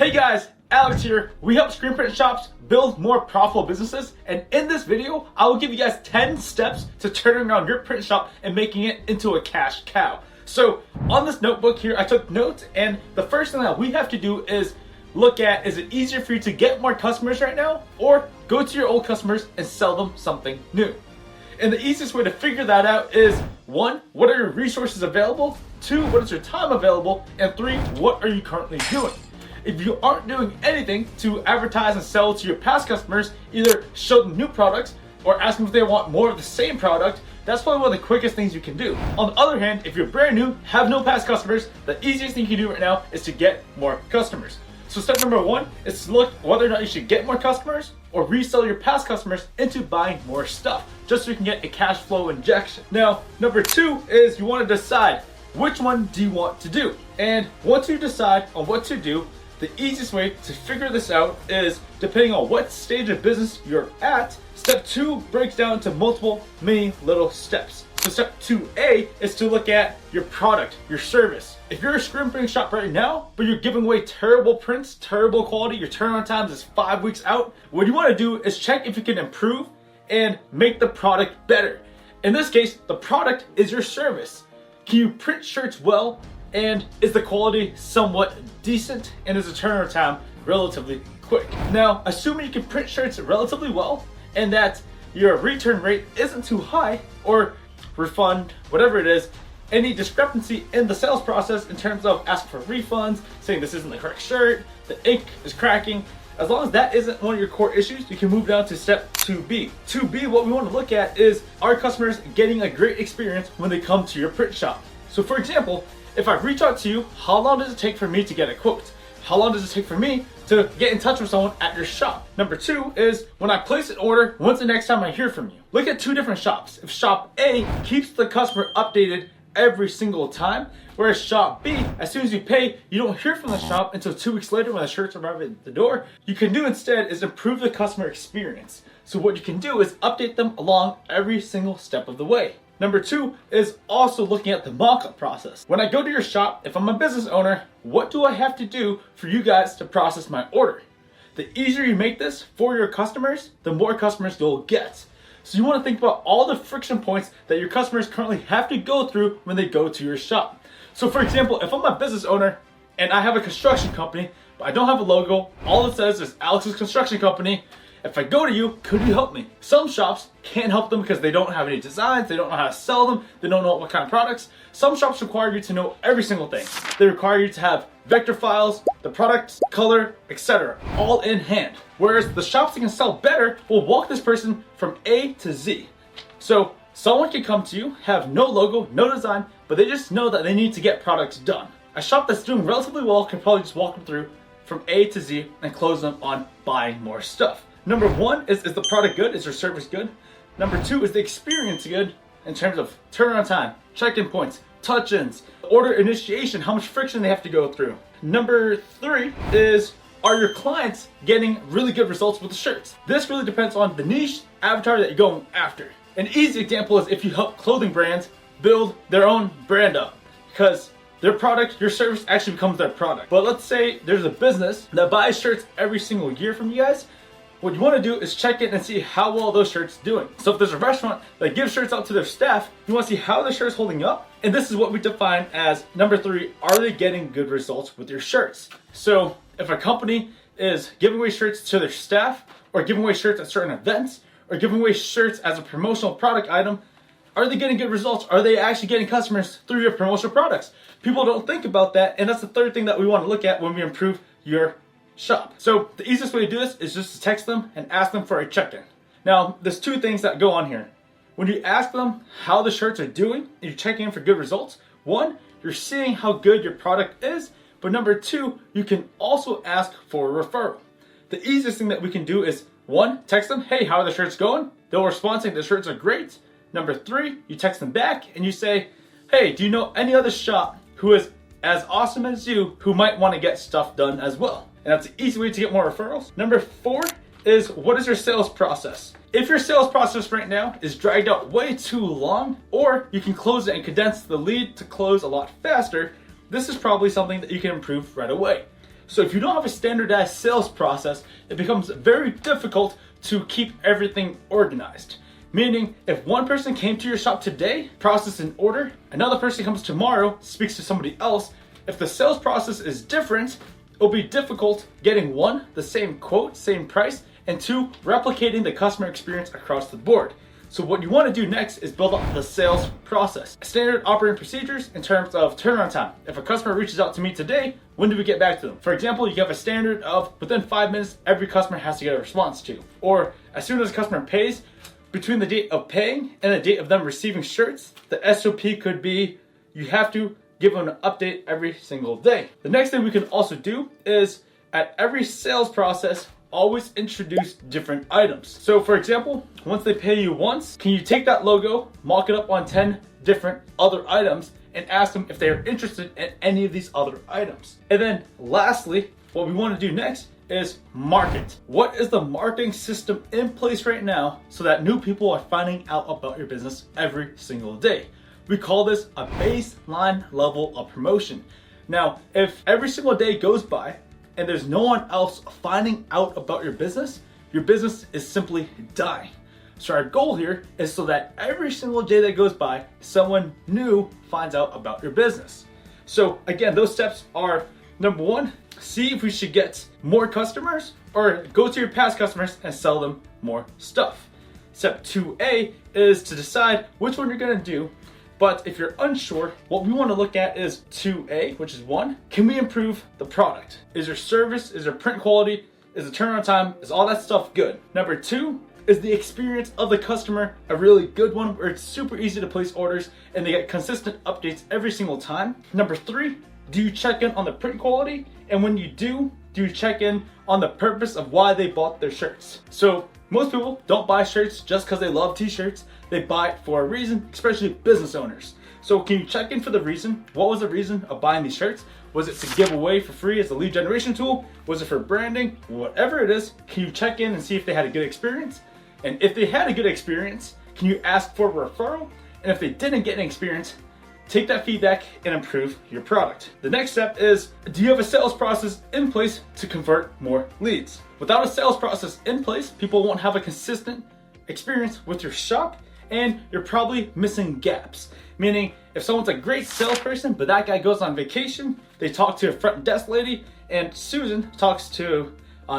Hey guys, Alex here. We help screen print shops build more profitable businesses, and in this video, I will give you guys 10 steps to turning around your print shop and making it into a cash cow. So on this notebook here, I took notes, and the first thing that we have to do is look at, is it easier for you to get more customers right now, or go to your old customers and sell them something new? And the easiest way to figure that out is 1, what are your resources available? 2, what is your time available? And 3, what are you currently doing? If you aren't doing anything to advertise and sell to your past customers, either show them new products or ask them if they want more of the same product, that's probably one of the quickest things you can do. On the other hand, if you're brand new, have no past customers, the easiest thing you can do right now is to get more customers. So step number 1 is to look whether or not you should get more customers or resell your past customers into buying more stuff, just so you can get a cash flow injection. Now, number 2 is you want to decide which one do you want to do. And once you decide on what to do, the easiest way to figure this out is, depending on what stage of business you're at, step 2 breaks down into multiple mini little steps. So step 2A is to look at your product, your service. If you're a screen printing shop right now, but you're giving away terrible prints, terrible quality, your turnaround times is 5 weeks out, what you want to do is check if you can improve and make the product better. In this case, the product is your service. Can you print shirts well? And is the quality somewhat decent? And is the turnaround time relatively quick? Now, assuming you can print shirts relatively well and that your return rate isn't too high, or refund, whatever it is, any discrepancy in the sales process in terms of asking for refunds, saying this isn't the correct shirt, the ink is cracking, as long as that isn't one of your core issues, you can move down to step 2B. 2B, what we want to look at is, are customers getting a great experience when they come to your print shop? So for example, if I reach out to you, how long does it take for me to get a quote? How long does it take for me to get in touch with someone at your shop? Number 2 is, when I place an order, when's the next time I hear from you? Look at 2 different shops. If shop A keeps the customer updated every single time, whereas shop B, as soon as you pay, you don't hear from the shop until 2 weeks later when the shirts arrive at the door, you can do instead is improve the customer experience. So what you can do is update them along every single step of the way. Number 2 is also looking at the mock-up process. When I go to your shop, if I'm a business owner, what do I have to do for you guys to process my order? The easier you make this for your customers, the more customers you'll get. So you want to think about all the friction points that your customers currently have to go through when they go to your shop. So for example, if I'm a business owner and I have a construction company, but I don't have a logo, all it says is Alex's Construction Company. If I go to you, could you help me? Some shops can't help them because they don't have any designs, they don't know how to sell them, they don't know what kind of products. Some shops require you to know every single thing. They require you to have vector files, the product, color, etc. all in hand. Whereas the shops that can sell better will walk this person from A to Z. So someone can come to you, have no logo, no design, but they just know that they need to get products done. A shop that's doing relatively well can probably just walk them through from A to Z and close them on buying more stuff. Number 1 is the product good? Is your service good? Number 2 is the experience good in terms of turnaround time, check-in points, touch-ins, order initiation, how much friction they have to go through. Number 3 is, are your clients getting really good results with the shirts? This really depends on the niche avatar that you're going after. An easy example is if you help clothing brands build their own brand up, because their product, your service actually becomes their product. But let's say there's a business that buys shirts every single year from you guys. What you want to do is check in and see how well those shirts are doing. So if there's a restaurant that gives shirts out to their staff, you want to see how the shirt's holding up. And this is what we define as number 3, are they getting good results with your shirts? So if a company is giving away shirts to their staff, or giving away shirts at certain events, or giving away shirts as a promotional product item, are they getting good results? Are they actually getting customers through your promotional products? People don't think about that, and that's the third thing that we want to look at when we improve your shop. So the easiest way to do this is just to text them and ask them for a check-in. Now, there's 2 things that go on here. When you ask them how the shirts are doing and you're checking in for good results, 1, you're seeing how good your product is, but number 2, you can also ask for a referral. The easiest thing that we can do is 1, text them, hey, how are the shirts going? They'll respond saying the shirts are great. Number 3, you text them back and you say, hey, do you know any other shop who is as awesome as you who might want to get stuff done as well? And that's an easy way to get more referrals. Number 4 is, what is your sales process? If your sales process right now is dragged out way too long, or you can close it and condense the lead to close a lot faster, this is probably something that you can improve right away. So if you don't have a standardized sales process, it becomes very difficult to keep everything organized. Meaning, if one person came to your shop today, processed an order, another person comes tomorrow, speaks to somebody else, if the sales process is different, it'll be difficult getting one, the same quote, same price, and two, replicating the customer experience across the board. So what you want to do next is build up the sales process. Standard operating procedures in terms of turnaround time. If a customer reaches out to me today, when do we get back to them? For example, you have a standard of within 5 minutes, every customer has to get a response to. Or as soon as a customer pays, between the date of paying and the date of them receiving shirts, the SOP could be you have to give them an update every single day. The next thing we can also do is at every sales process, always introduce different items. So for example, once they pay you once, can you take that logo, mock it up on 10 different other items, and ask them if they are interested in any of these other items. And then lastly, what we want to do next is market. What is the marketing system in place right now so that new people are finding out about your business every single day? We call this a baseline level of promotion. Now, if every single day goes by and there's no one else finding out about your business is simply dying. So our goal here is so that every single day that goes by, someone new finds out about your business. So again, those steps are: number one, see if we should get more customers, or go to your past customers and sell them more stuff. Step 2A is to decide which one you're gonna do. But if you're unsure, what we want to look at is 2A, which is 1, can we improve the product? Is your service, is your print quality, is the turnaround time, is all that stuff good? Number 2, is the experience of the customer a really good one where it's super easy to place orders and they get consistent updates every single time? Number 3, do you check in on the print quality? And when you do you check in on the purpose of why they bought their shirts? So most people don't buy shirts just because they love t-shirts. They buy it for a reason, especially business owners. So can you check in for the reason? What was the reason of buying these shirts? Was it to give away for free as a lead generation tool? Was it for branding? Whatever it is, can you check in and see if they had a good experience? And if they had a good experience, can you ask for a referral? And if they didn't get an experience, take that feedback and improve your product. The next step is, do you have a sales process in place to convert more leads? Without a sales process in place, people won't have a consistent experience with your shop, and you're probably missing gaps. Meaning, if someone's a great salesperson, but that guy goes on vacation, they talk to a front desk lady, and Susan talks to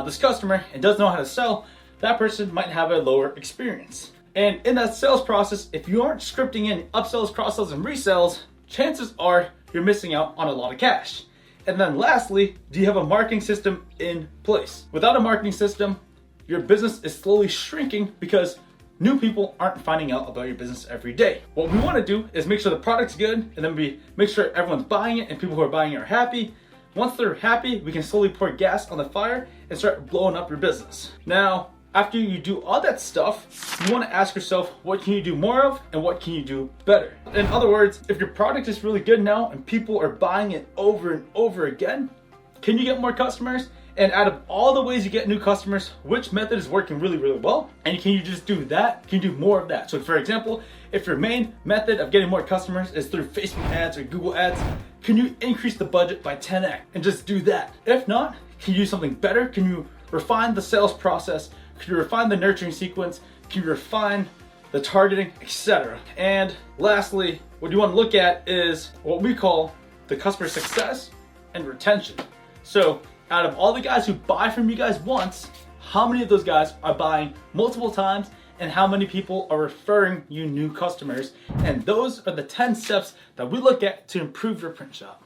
this customer and doesn't know how to sell, that person might have a lower experience. And in that sales process, if you aren't scripting in upsells, cross-sells, and resells, chances are you're missing out on a lot of cash. And then lastly, do you have a marketing system in place? Without a marketing system, your business is slowly shrinking because new people aren't finding out about your business every day. What we want to do is make sure the product's good, and then we make sure everyone's buying it and people who are buying it are happy. Once they're happy, we can slowly pour gas on the fire and start blowing up your business. Now, after you do all that stuff, you want to ask yourself, what can you do more of and what can you do better? In other words, if your product is really good now and people are buying it over and over again, can you get more customers? And out of all the ways you get new customers, which method is working really, really well? And can you just do that? Can you do more of that? So for example, if your main method of getting more customers is through Facebook ads or Google ads, can you increase the budget by 10x and just do that? If not, can you do something better? Can you refine the sales process? Can you refine the nurturing sequence? Can you refine the targeting, etc.? And lastly, what you want to look at is what we call the customer success and retention. So out of all the guys who buy from you guys once, how many of those guys are buying multiple times, and how many people are referring you new customers? And those are the 10 steps that we look at to improve your print shop.